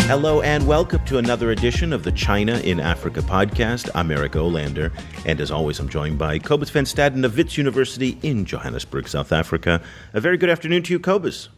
Hello and welcome to another edition of the China in Africa podcast. I'm Eric Olander, and as always, I'm joined by Cobus van Staden of Wits University in Johannesburg, South Africa. A very good afternoon to you, Cobus.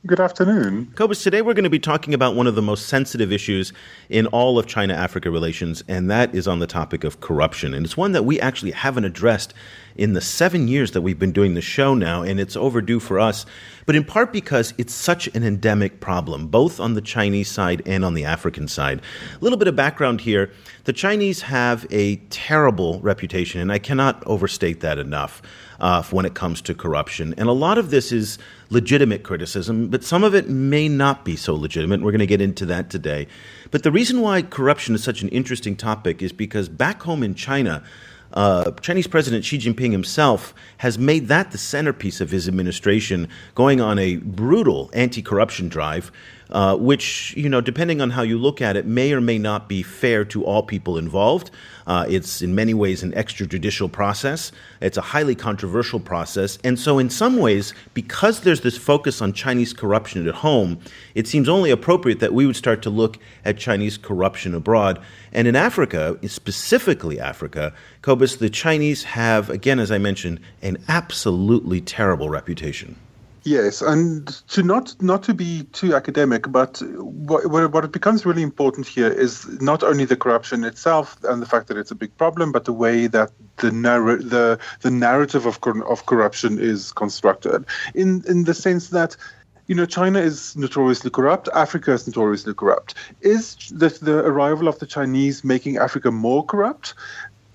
Good afternoon. Cobus, today we're going to be talking about one of the most sensitive issues in all of China-Africa relations, and that is on the topic of corruption. And it's one that we actually haven't addressed in the 7 years that we've been doing the show now, and it's overdue for us, but in part because it's such an endemic problem, both on the Chinese side and on the African side. A little bit of background here. The Chinese have a terrible reputation, and I cannot overstate that enough when it comes to corruption. And a lot of this is legitimate criticism, but some of it may not be so legitimate. We're going to get into that today. But the reason why corruption is such an interesting topic is because back home in China, Chinese President Xi Jinping himself has made that the centerpiece of his administration, going on a brutal anti-corruption drive, which, depending on how you look at it, may or may not be fair to all people involved. It's in many ways an extrajudicial process. It's a highly controversial process. And so in some ways, because there's this focus on Chinese corruption at home, it seems only appropriate that we would start to look at Chinese corruption abroad. And in Africa, specifically Africa, Cobus, the Chinese have, again, as I mentioned, an absolutely terrible reputation. Yes, and to not to be too academic, but what it becomes really important here is not only the corruption itself and the fact that it's a big problem, but the way that the narrative of corruption is constructed, in the sense that, China is notoriously corrupt. Africa is notoriously corrupt. Is the arrival of the Chinese making Africa more corrupt?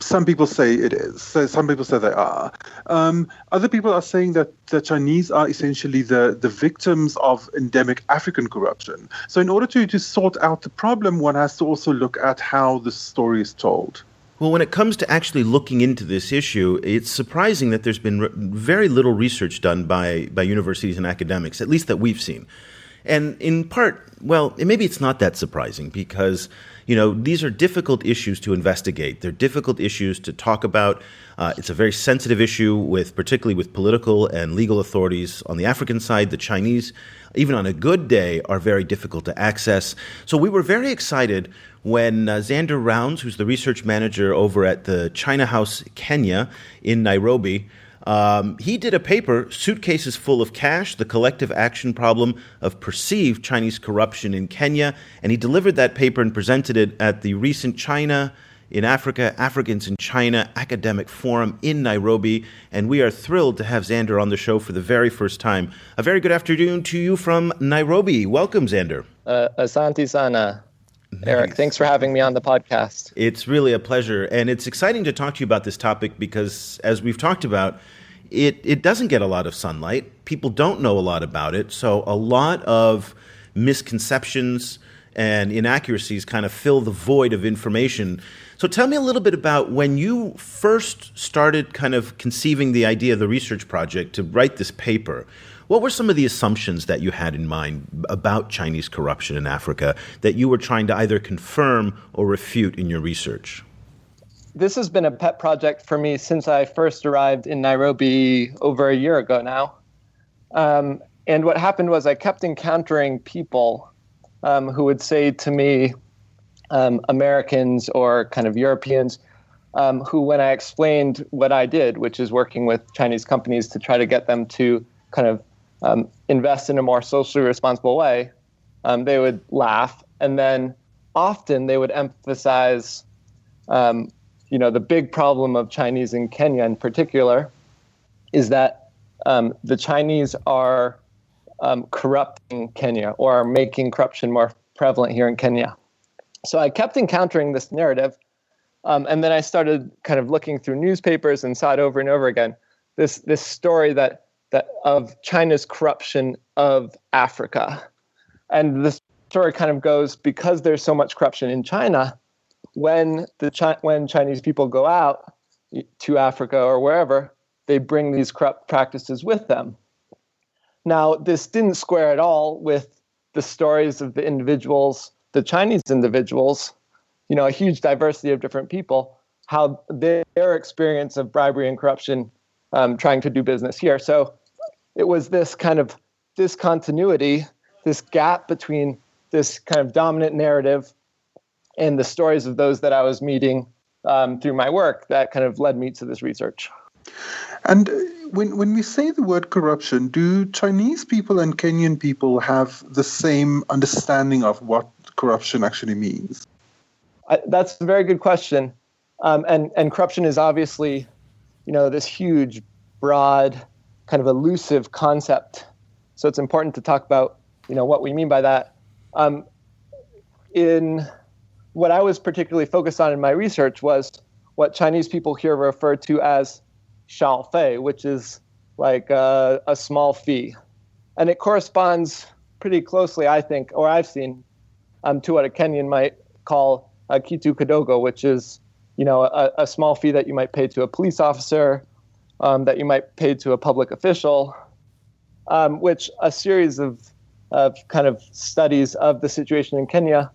Some people say it is. So some people say they are. Other people are saying that the Chinese are essentially the victims of endemic African corruption. So in order to sort out the problem, one has to also look at how the story is told. Well, when it comes to actually looking into this issue, it's surprising that there's been very little research done by universities and academics, at least that we've seen. And in part, well, maybe it's not that surprising because, these are difficult issues to investigate. They're difficult issues to talk about. It's a very sensitive issue, particularly with political and legal authorities on the African side. The Chinese, even on a good day, are very difficult to access. So we were very excited when Xander Rounds, who's the research manager over at the China House Kenya in Nairobi, he did a paper, Suitcases Full of Cash, the Collective Action Problem of Perceived Chinese Corruption in Kenya, and he delivered that paper and presented it at the recent China in Africa, Africans in China Academic Forum in Nairobi, and we are thrilled to have Xander on the show for the very first time. A very good afternoon to you from Nairobi. Welcome, Xander. Asante sana. Nice. Eric, thanks for having me on the podcast. It's really a pleasure, and it's exciting to talk to you about this topic because, as we've talked about, it doesn't get a lot of sunlight. People don't know a lot about it, so a lot of misconceptions and inaccuracies kind of fill the void of information. So tell me a little bit about when you first started kind of conceiving the idea of the research project to write this paper. What were some of the assumptions that you had in mind about Chinese corruption in Africa that you were trying to either confirm or refute in your research? This has been a pet project for me since I first arrived in Nairobi over a year ago now. And what happened was I kept encountering people who would say to me, Americans or kind of Europeans, who when I explained what I did, which is working with Chinese companies to try to get them to kind of invest in a more socially responsible way, they would laugh. And then often they would emphasize the big problem of Chinese in Kenya in particular is that the Chinese are corrupting Kenya or are making corruption more prevalent here in Kenya. So I kept encountering this narrative, and then I started kind of looking through newspapers and saw it over and over again, this story that of China's corruption of Africa. And the story kind of goes, because there's so much corruption in China, when Chinese people go out to Africa or wherever, they bring these corrupt practices with them. Now, this didn't square at all with the stories of the individuals, the Chinese individuals, a huge diversity of different people, how their experience of bribery and corruption trying to do business here. So it was this kind of discontinuity, this gap between this kind of dominant narrative and the stories of those that I was meeting through my work that kind of led me to this research. And when we say the word corruption, do Chinese people and Kenyan people have the same understanding of what corruption actually means? That's a very good question. And corruption is obviously, this huge, broad, kind of elusive concept. So it's important to talk about, what we mean by that. In what I was particularly focused on in my research was what Chinese people here refer to as xiao fei, which is like a small fee. And it corresponds pretty closely, I think, or I've seen, to what a Kenyan might call a kitu kidogo, which is, a small fee that you might pay to a police officer, that you might pay to a public official, which a series of kind of studies of the situation in Kenya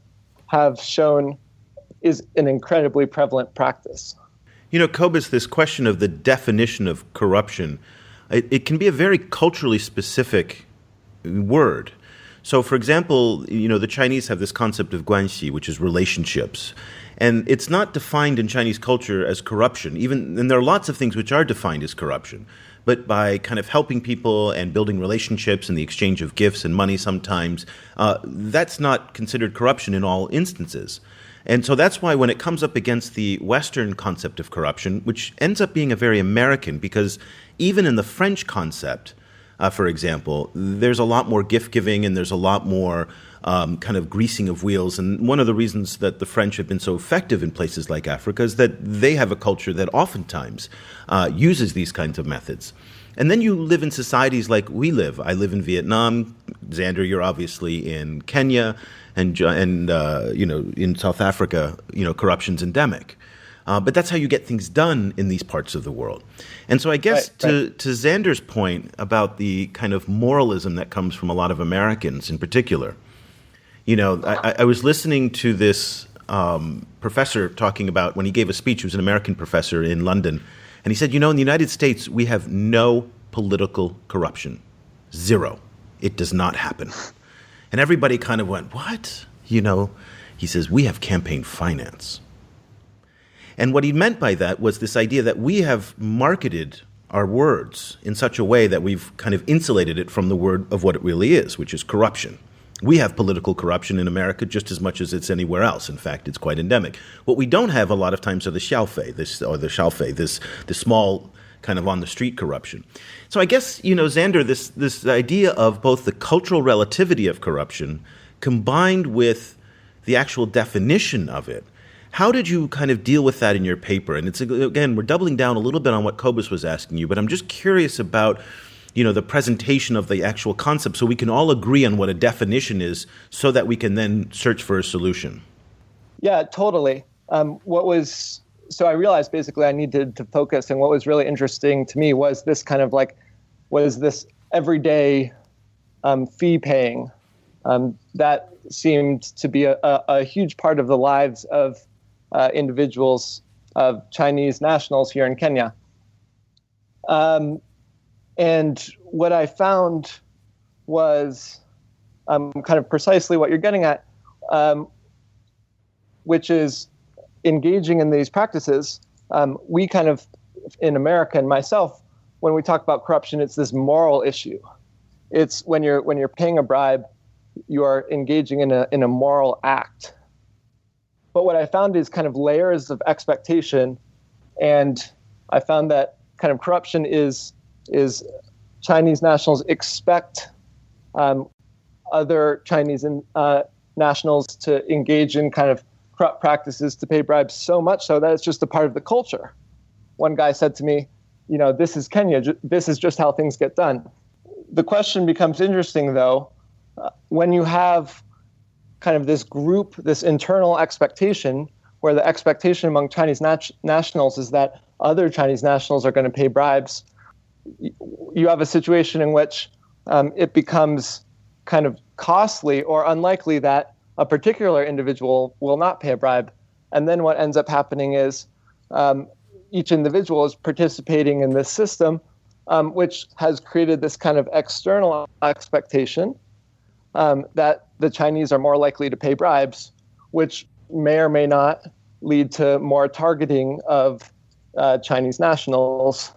have shown is an incredibly prevalent practice. Cobus, this question of the definition of corruption, it can be a very culturally specific word. So, for example, the Chinese have this concept of guanxi, which is relationships. And it's not defined in Chinese culture as corruption, and there are lots of things which are defined as corruption. But by kind of helping people and building relationships and the exchange of gifts and money sometimes, that's not considered corruption in all instances. And so that's why when it comes up against the Western concept of corruption, which ends up being a very American, because even in the French concept, for example, there's a lot more gift giving and there's a lot more kind of greasing of wheels. And one of the reasons that the French have been so effective in places like Africa is that they have a culture that oftentimes uses these kinds of methods. And then you live in societies like we live. I live in Vietnam. Xander, you're obviously in Kenya, and in South Africa, corruption's endemic. But that's how you get things done in these parts of the world. And so I guess to Xander's point about the kind of moralism that comes from a lot of Americans in particular, I was listening to this professor talking about when he gave a speech. He was an American professor in London. And he said, in the United States, we have no political corruption. Zero. It does not happen. And everybody kind of went, what? He says, we have campaign finance. And what he meant by that was this idea that we have marketed our words in such a way that we've kind of insulated it from the word of what it really is, which is corruption. We have political corruption in America just as much as it's anywhere else. In fact, it's quite endemic. What we don't have a lot of times are the xiaofei, this small kind of on-the-street corruption. So I guess, Xander, this idea of both the cultural relativity of corruption combined with the actual definition of it, how did you kind of deal with that in your paper? And it's, again, we're doubling down a little bit on what Cobus was asking you, but I'm just curious about the presentation of the actual concept so we can all agree on what a definition is so that we can then search for a solution. Yeah, totally. So I realized basically I needed to focus, and what was really interesting to me was this kind of was this everyday fee paying that seemed to be a huge part of the lives of individuals, of Chinese nationals here in Kenya. And what I found was kind of precisely what you're getting at, which is engaging in these practices. We kind of, in America and myself, when we talk about corruption, it's this moral issue. It's when you're paying a bribe, you are engaging in a moral act. But what I found is kind of layers of expectation, and I found that kind of corruption is Chinese nationals expect other Chinese nationals to engage in kind of corrupt practices to pay bribes so much so that it's just a part of the culture. One guy said to me, this is Kenya, this is just how things get done. The question becomes interesting, though, when you have kind of this group, this internal expectation, where the expectation among Chinese nationals is that other Chinese nationals are going to pay bribes. You have a situation in which it becomes kind of costly or unlikely that a particular individual will not pay a bribe. And then what ends up happening is each individual is participating in this system, which has created this kind of external expectation that the Chinese are more likely to pay bribes, which may or may not lead to more targeting of Chinese nationals.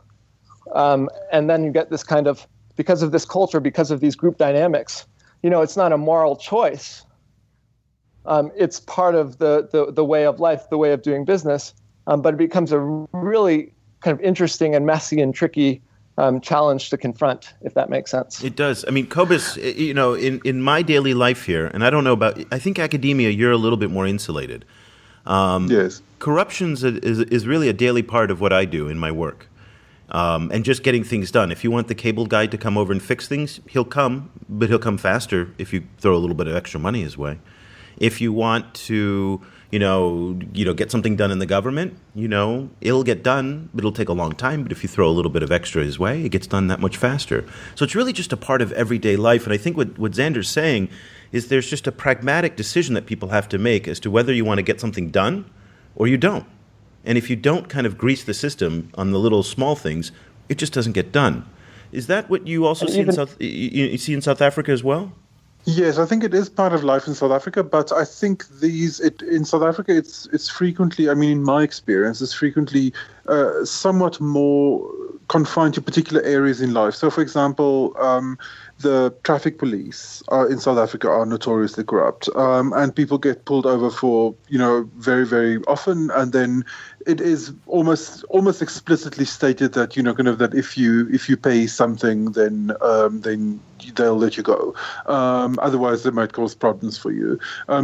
And then you get this kind of, because of this culture, because of these group dynamics, it's not a moral choice. It's part of the way of life, the way of doing business, but it becomes a really kind of interesting and messy and tricky challenge to confront, if that makes sense. It does. I mean, Cobus, in my daily life here, and I don't know about, I think academia, you're a little bit more insulated. Yes. Corruption is really a daily part of what I do in my work. And just getting things done. If you want the cable guy to come over and fix things, he'll come, but he'll come faster if you throw a little bit of extra money his way. If you want to, get something done in the government, it'll get done, but it'll take a long time. But if you throw a little bit of extra his way, it gets done that much faster. So it's really just a part of everyday life. And I think what Xander's saying is there's just a pragmatic decision that people have to make as to whether you want to get something done or you don't. And if you don't kind of grease the system on the little small things, it just doesn't get done. Is that what you also see in South Africa as well? Yes, I think it is part of life in South Africa, but I think in South Africa, it's frequently, in my experience, it's frequently somewhat more confined to particular areas in life. So, for example, the traffic police in South Africa are notoriously corrupt, and people get pulled over for, very, very often, and then it is almost explicitly stated that that if you pay something, then they'll let you go. Otherwise, they might cause problems for you.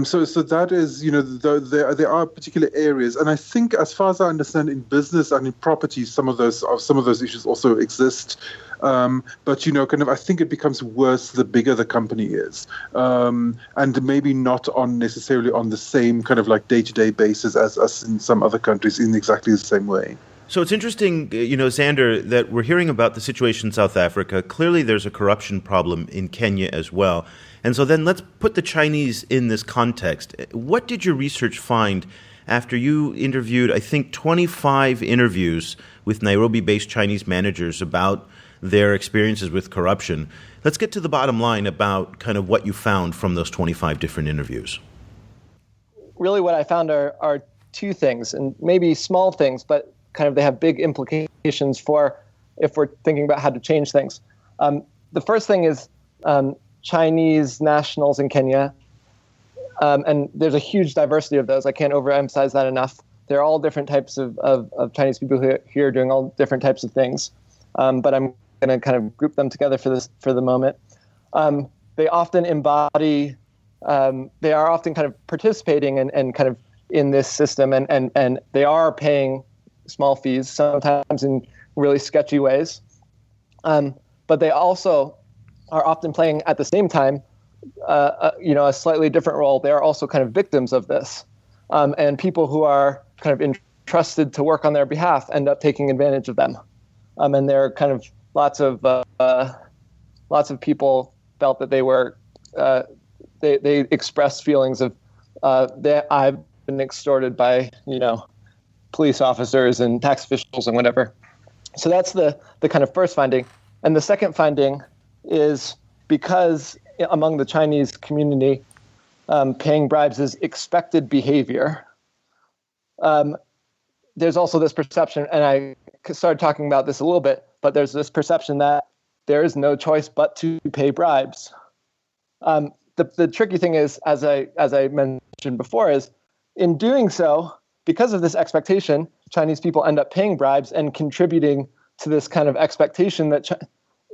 So that is there are particular areas, and I think, as far as I understand, in business and in property, some of those issues also exist. But I think it becomes worse the bigger the company is, and maybe not necessarily on the same kind of like day-to-day basis as in some other countries in exactly the same way. So it's interesting, Xander, that we're hearing about the situation in South Africa. Clearly, there's a corruption problem in Kenya as well. And so then let's put the Chinese in this context. What did your research find after you interviewed, I think, 25 interviews with Nairobi-based Chinese managers about their experiences with corruption? Let's get to the bottom line about kind of what you found from those 25 different interviews. Really what I found are two things, and maybe small things, but kind of they have big implications for if we're thinking about how to change things. The first thing is Chinese nationals in Kenya, and there's a huge diversity of those. I can't overemphasize that enough. There are all different types of Chinese people here doing all different types of things, but I'm going to kind of group them together for the moment. They often embody, they are often kind of participating and kind of in this system, and they are paying small fees, sometimes in really sketchy ways. But they also are often playing at the same time, a slightly different role. They are also kind of victims of this. And people who are kind of entrusted to work on their behalf end up taking advantage of them. And there are kind of lots of people felt that they were, they expressed feelings of, I've been extorted by, police officers and tax officials and whatever. So that's the kind of first finding. And the second finding is because among the Chinese community, paying bribes is expected behavior. There's also this perception, and I started talking about this a little bit, but there's this perception that there is no choice but to pay bribes. The tricky thing is, as I mentioned before, is in doing so, because of this expectation, Chinese people end up paying bribes and contributing to this kind of expectation that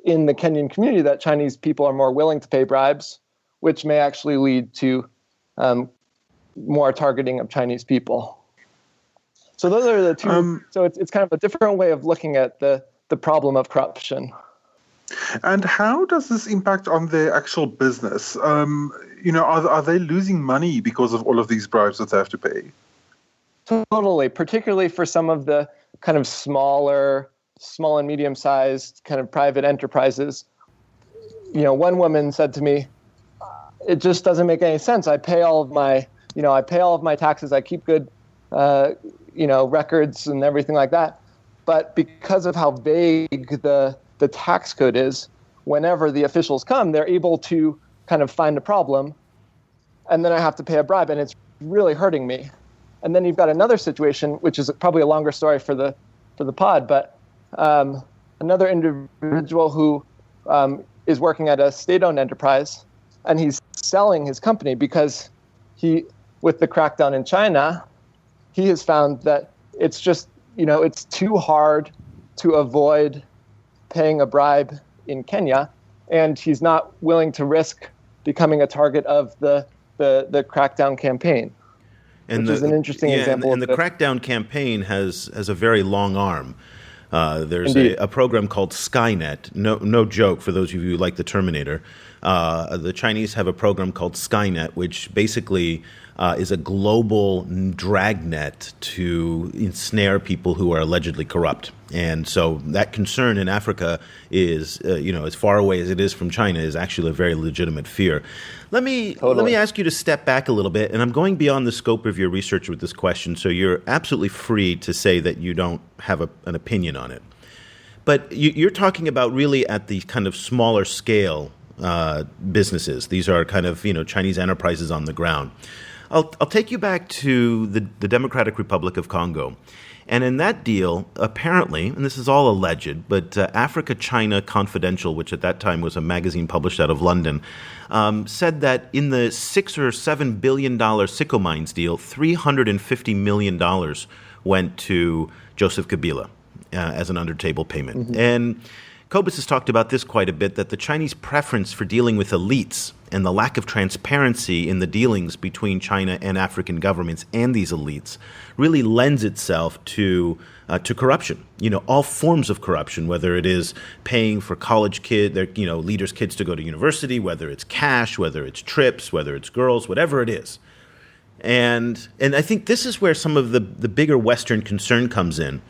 in the Kenyan community that Chinese people are more willing to pay bribes, which may actually lead to more targeting of Chinese people. So those are the two. So it's kind of a different way of looking at the problem of corruption. And how does this impact on their actual business? Are they losing money because of all of these bribes that they have to pay? Totally, particularly for some of the kind of small and medium-sized kind of private enterprises. One woman said to me, "It just doesn't make any sense. I pay all of my taxes. I keep good, records and everything like that. But because of how vague the tax code is, whenever the officials come, they're able to kind of find a problem and then I have to pay a bribe, and it's really hurting me. And then you've got another situation, which is probably a longer story for the pod, but another individual who is working at a state-owned enterprise, and he's selling his company because with the crackdown in China, he has found that it's just, it's too hard to avoid paying a bribe in Kenya, and he's not willing to risk becoming a target of the crackdown campaign. Which is an interesting example. And the crackdown campaign has a very long arm. There's a program called Skynet. No joke for those of you who like the Terminator. The Chinese have a program called Skynet, which basically is a global dragnet to ensnare people who are allegedly corrupt. And so that concern in Africa is, as far away as it is from China, is actually a very legitimate fear. Let me ask you to step back a little bit, and I'm going beyond the scope of your research with this question, so you're absolutely free to say that you don't have an opinion on it. But you're talking about really at the kind of smaller scale businesses. These are kind of, Chinese enterprises on the ground. I'll take you back to the Democratic Republic of Congo. And in that deal, apparently, and this is all alleged, but Africa China Confidential, which at that time was a magazine published out of London, said that in the $6 or $7 billion Sicomines deal, $350 million went to Joseph Kabila as an under-table payment. Mm-hmm. And Cobus has talked about this quite a bit, that the Chinese preference for dealing with elites and the lack of transparency in the dealings between China and African governments and these elites really lends itself to corruption. All forms of corruption, whether it is paying for college leaders' kids to go to university, whether it's cash, whether it's trips, whether it's girls, whatever it is. And I think this is where some of the bigger Western concern comes in,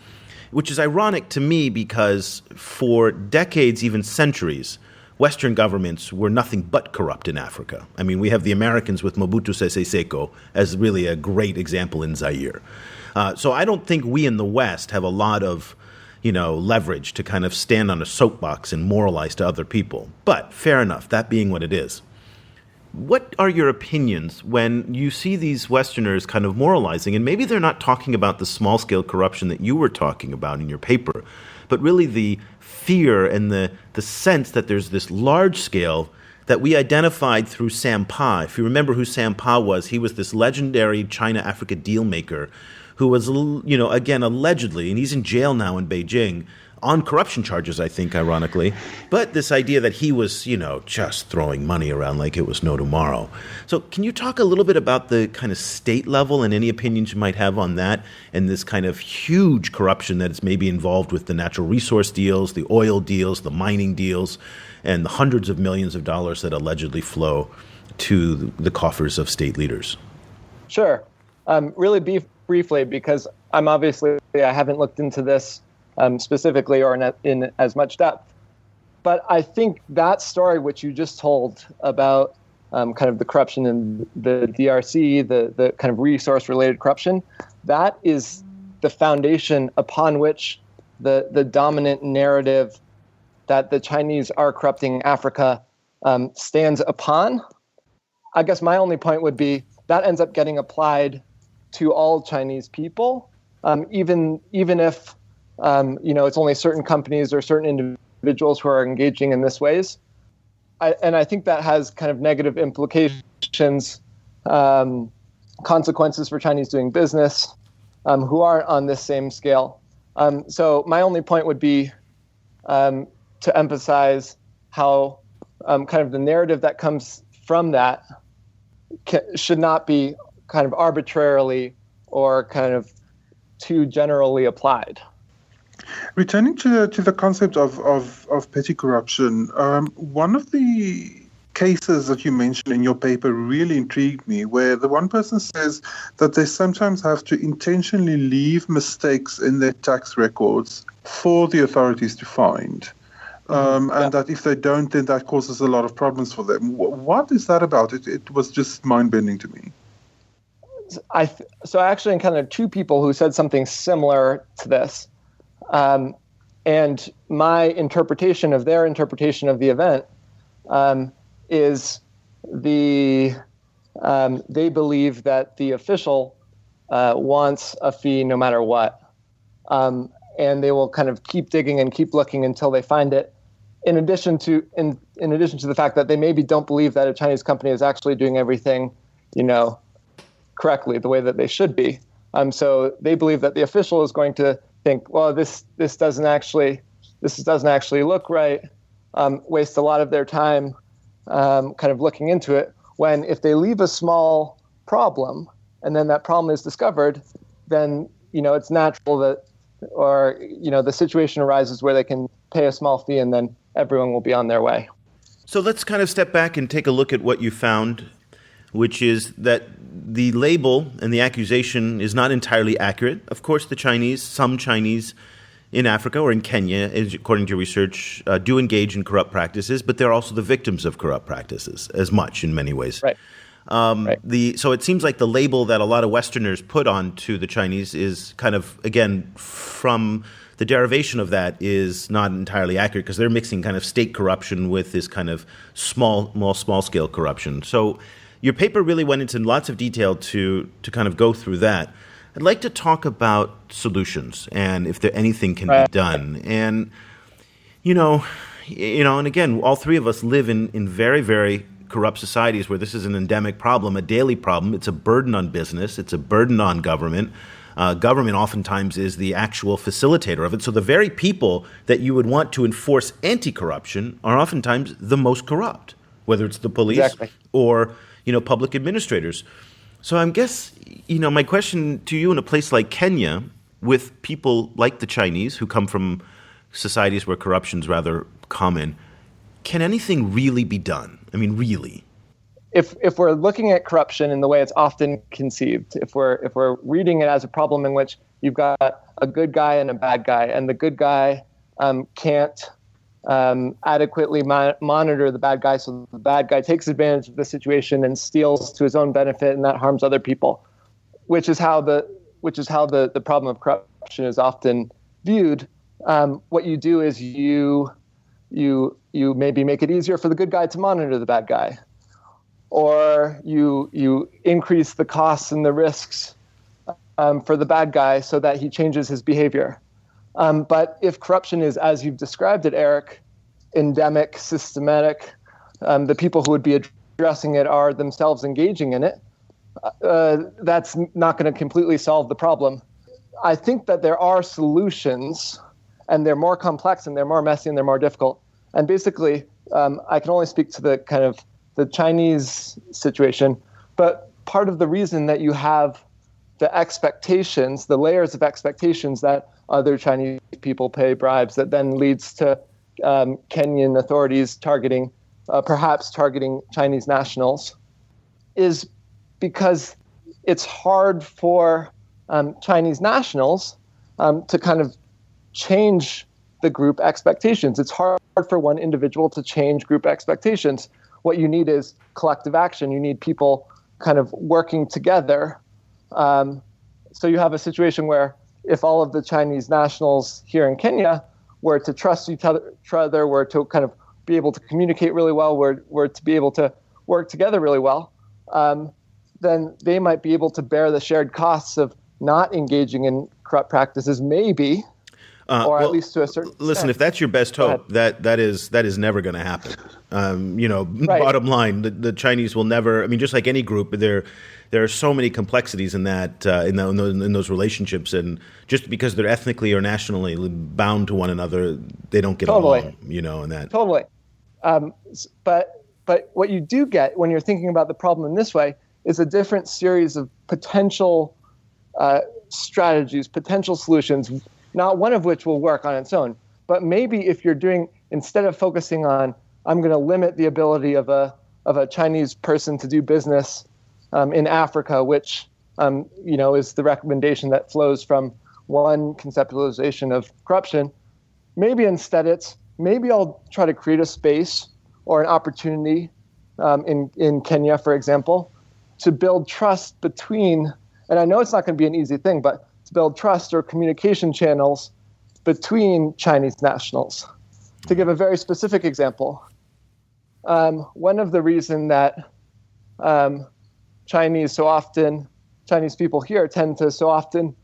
which is ironic to me because for decades, even centuries, Western governments were nothing but corrupt in Africa. I mean, we have the Americans with Mobutu Sese Seko as really a great example in Zaire. So I don't think we in the West have a lot of, leverage to kind of stand on a soapbox and moralize to other people. But fair enough, that being what it is. What are your opinions when you see these Westerners kind of moralizing, and maybe they're not talking about the small-scale corruption that you were talking about in your paper, but really the fear and the sense that there's this large scale that we identified through Sam Pa. If you remember who Sam Pa was, he was this legendary China-Africa deal maker who was, again, allegedly, and he's in jail now in Beijing, on corruption charges, I think, ironically. But this idea that he was, just throwing money around like it was no tomorrow. So can you talk a little bit about the kind of state level and any opinions you might have on that and this kind of huge corruption that is maybe involved with the natural resource deals, the oil deals, the mining deals, and the hundreds of millions of dollars that allegedly flow to the coffers of state leaders? Sure. Really briefly, because I haven't looked into this specifically or in as much depth. But I think that story which you just told about kind of the corruption in the DRC, the kind of resource-related corruption, that is the foundation upon which the dominant narrative that the Chinese are corrupting Africa stands upon. I guess my only point would be that ends up getting applied to all Chinese people, even if it's only certain companies or certain individuals who are engaging in this ways. And I think that has kind of negative implications, consequences for Chinese doing business who aren't on this same scale. So my only point would be to emphasize how kind of the narrative that comes from that should not be kind of arbitrarily or kind of too generally applied. Returning to the concept of petty corruption, one of the cases that you mentioned in your paper really intrigued me, where the one person says that they sometimes have to intentionally leave mistakes in their tax records for the authorities to find. And that if they don't, then that causes a lot of problems for them. What is that about? It was just mind-bending to me. So I actually encountered two people who said something similar to this. And my interpretation of their interpretation of the event is the they believe that the official wants a fee no matter what. And they will kind of keep digging and keep looking until they find it. In addition to the fact that they maybe don't believe that a Chinese company is actually doing everything, correctly, the way that they should be. So they believe that the official is going to think, well, this doesn't actually look right. Waste a lot of their time kind of looking into it. When if they leave a small problem and then that problem is discovered, then it's natural that, or the situation arises where they can pay a small fee and then everyone will be on their way. So let's kind of step back and take a look at what you found, which is that the label and the accusation is not entirely accurate. Of course, some Chinese in Africa or in Kenya, according to your research, do engage in corrupt practices, but they're also the victims of corrupt practices as much in many ways. Right. So it seems like the label that a lot of Westerners put onto the Chinese is kind of, again, from the derivation of that is not entirely accurate because they're mixing kind of state corruption with this kind of small-scale corruption. So your paper really went into lots of detail to kind of go through that. I'd like to talk about solutions and if there anything can be done. And, and again, all three of us live in very, very corrupt societies where this is an endemic problem, a daily problem. It's a burden on business. It's a burden on government. Government oftentimes is the actual facilitator of it. So the very people that you would want to enforce anti-corruption are oftentimes the most corrupt, whether it's the police or, public administrators. So I guess, my question to you in a place like Kenya, with people like the Chinese who come from societies where corruption is rather common, can anything really be done? I mean, really? If we're looking at corruption in the way it's often conceived, if we're reading it as a problem in which you've got a good guy and a bad guy, and the good guy can't adequately monitor the bad guy, so the bad guy takes advantage of the situation and steals to his own benefit, and that harms other people, which is how the problem of corruption is often viewed. What you do is you maybe make it easier for the good guy to monitor the bad guy, or you increase the costs and the risks for the bad guy so that he changes his behavior. But if corruption is, as you've described it, Eric, endemic, systematic, the people who would be addressing it are themselves engaging in it, that's not going to completely solve the problem. I think that there are solutions, and they're more complex, and they're more messy, and they're more difficult. And basically, I can only speak to the kind of the Chinese situation, but part of the reason that you have the expectations, the layers of expectations that other Chinese people pay bribes, that then leads to Kenyan authorities perhaps targeting Chinese nationals, is because it's hard for Chinese nationals to kind of change the group expectations. It's hard for one individual to change group expectations. What you need is collective action. You need people kind of working together. So you have a situation where if all of the Chinese nationals here in Kenya were to trust each other, were to kind of be able to communicate really well, were to be able to work together really well, then they might be able to bear the shared costs of not engaging in corrupt practices, maybe, or at least to a certain extent. Listen, if that's your best hope, that is never going to happen. Bottom line, the Chinese will never. I mean, just like any group, there are so many complexities in that in those relationships, and just because they're ethnically or nationally bound to one another, they don't get along. And that totally. But what you do get when you're thinking about the problem in this way is a different series of potential strategies, potential solutions. Not one of which will work on its own, but maybe if you're instead of focusing on, I'm going to limit the ability of a Chinese person to do business in Africa, which is the recommendation that flows from one conceptualization of corruption. Maybe instead maybe I'll try to create a space or an opportunity in Kenya, for example, to build trust between, and I know it's not going to be an easy thing, but to build trust or communication channels between Chinese nationals. To give a very specific example, one of the reasons that Chinese people here tend to so often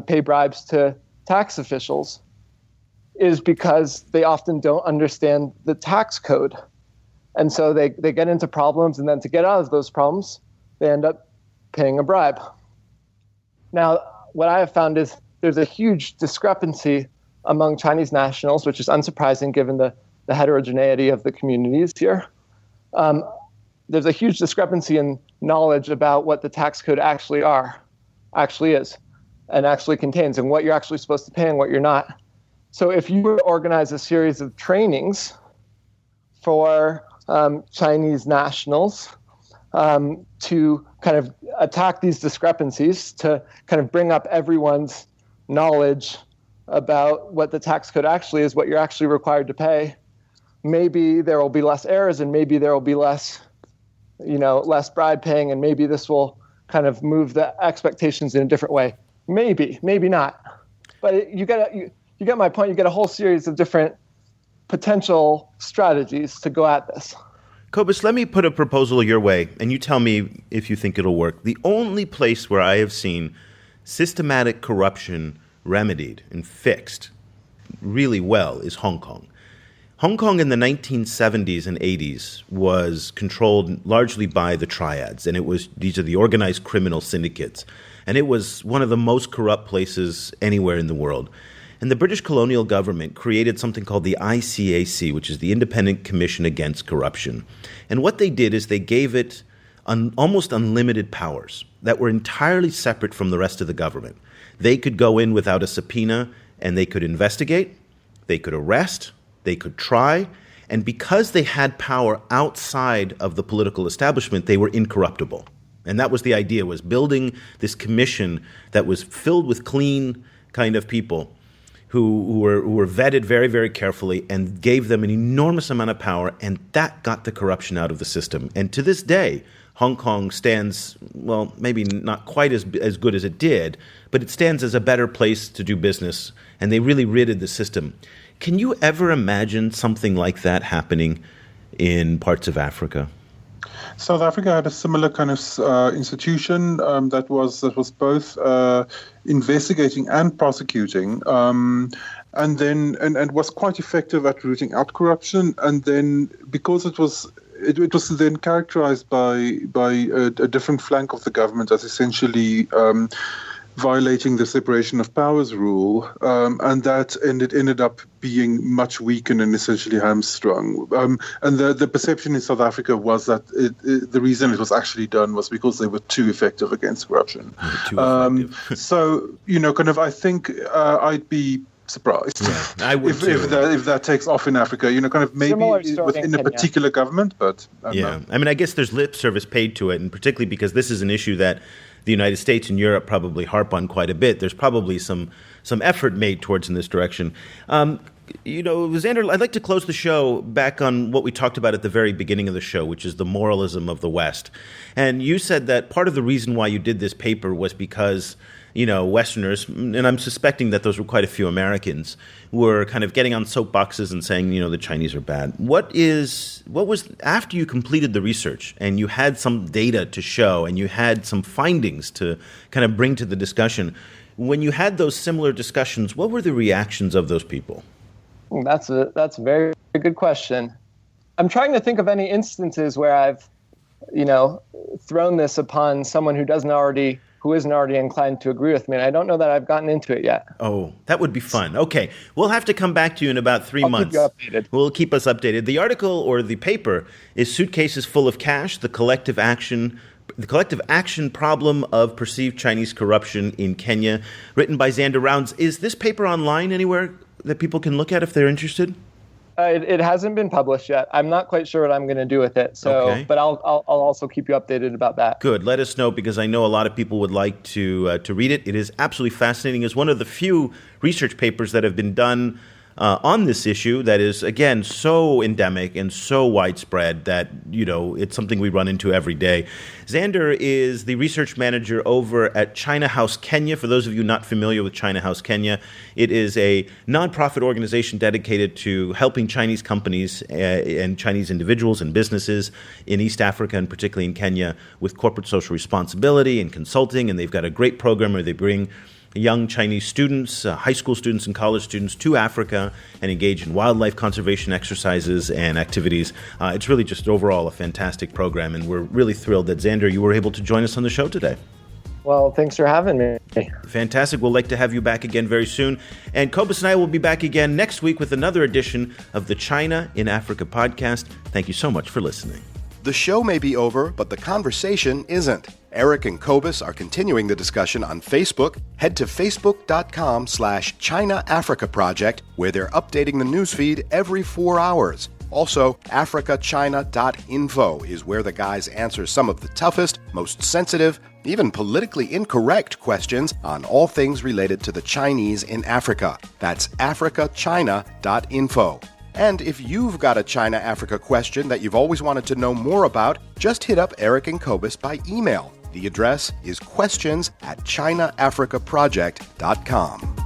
pay bribes to tax officials is because they often don't understand the tax code. And so they get into problems, and then to get out of those problems, they end up paying a bribe. Now, what I have found is there's a huge discrepancy among Chinese nationals, which is unsurprising given the heterogeneity of the communities here. There's a huge discrepancy in knowledge about what the tax code actually is, and actually contains, and what you're actually supposed to pay and what you're not. So if you were to organize a series of trainings for Chinese nationals to kind of attack these discrepancies, to kind of bring up everyone's knowledge about what the tax code actually is, what you're actually required to pay, maybe there will be less errors, and maybe there will be less bribe paying, and maybe this will kind of move the expectations in a different way. Maybe not. But you get my point. You get a whole series of different potential strategies to go at this. Cobus, let me put a proposal your way, and you tell me if you think it'll work. The only place where I have seen systematic corruption remedied and fixed really well is Hong Kong. Hong Kong in the 1970s and 80s was controlled largely by the triads, and these are the organized criminal syndicates. And it was one of the most corrupt places anywhere in the world. And the British colonial government created something called the ICAC, which is the Independent Commission Against Corruption. And what they did is they gave it almost unlimited powers that were entirely separate from the rest of the government. They could go in without a subpoena, and they could investigate, they could arrest, they could try, and because they had power outside of the political establishment, they were incorruptible. And that was the idea, was building this commission that was filled with clean kind of people who were vetted very, very carefully and gave them an enormous amount of power, and that got the corruption out of the system. And to this day, Hong Kong stands, well, maybe not quite as good as it did, but it stands as a better place to do business, and they really ridded the system. Can you ever imagine something like that happening in parts of Africa? South Africa had a similar kind of institution that was both investigating and prosecuting, and was quite effective at rooting out corruption. And then because it was then characterized by a different flank of the government as essentially violating the separation of powers rule, and that ended up being much weakened and essentially hamstrung. And the perception in South Africa was that the reason it was actually done was because they were too effective against corruption. So, I think I'd be surprised if that takes off in Africa. Maybe within a particular government, but I don't know. I mean, I guess there's lip service paid to it, and particularly because this is an issue that the United States and Europe probably harp on quite a bit. There's probably some effort made towards in this direction. Xander, I'd like to close the show back on what we talked about at the very beginning of the show, which is the moralism of the West. And you said that part of the reason why you did this paper was because Westerners, and I'm suspecting that those were quite a few Americans, were kind of getting on soapboxes and saying, the Chinese are bad. What was, after you completed the research and you had some data to show and you had some findings to kind of bring to the discussion, when you had those similar discussions, what were the reactions of those people? That's a very good question. I'm trying to think of any instances where I've, thrown this upon someone who isn't already inclined to agree with me. And I don't know that I've gotten into it yet. Oh, that would be fun. Okay. We'll have to come back to you in about 3 months. Keep you updated. We'll keep us updated. The article or the paper is Suitcases Full of Cash, the collective action problem of perceived Chinese corruption in Kenya, written by Xander Rounds. Is this paper online anywhere that people can look at if they're interested? It hasn't been published yet. I'm not quite sure what I'm going to do with it. So, okay. But I'll also keep you updated about that. Good. Let us know, because I know a lot of people would like to read it. It is absolutely fascinating. It's one of the few research papers that have been done on this issue that is, again, so endemic and so widespread that, it's something we run into every day. Xander is the research manager over at China House Kenya. For those of you not familiar with China House Kenya, it is a nonprofit organization dedicated to helping Chinese companies and Chinese individuals and businesses in East Africa, and particularly in Kenya, with corporate social responsibility and consulting. And they've got a great program where they bring young Chinese students, high school students and college students to Africa and engage in wildlife conservation exercises and activities. It's really just overall a fantastic program, and we're really thrilled that, Xander, you were able to join us on the show today. Well, thanks for having me. Fantastic. We'll like to have you back again very soon. And Cobus and I will be back again next week with another edition of the China in Africa podcast. Thank you so much for listening. The show may be over, but the conversation isn't. Eric and Cobus are continuing the discussion on Facebook. Head to facebook.com/China Africa Project, where they're updating the newsfeed every 4 hours. Also, africachina.info is where the guys answer some of the toughest, most sensitive, even politically incorrect questions on all things related to the Chinese in Africa. That's africachina.info. And if you've got a China-Africa question that you've always wanted to know more about, just hit up Eric and Cobus by email. The address is questions@ChinaAfricaProject.com.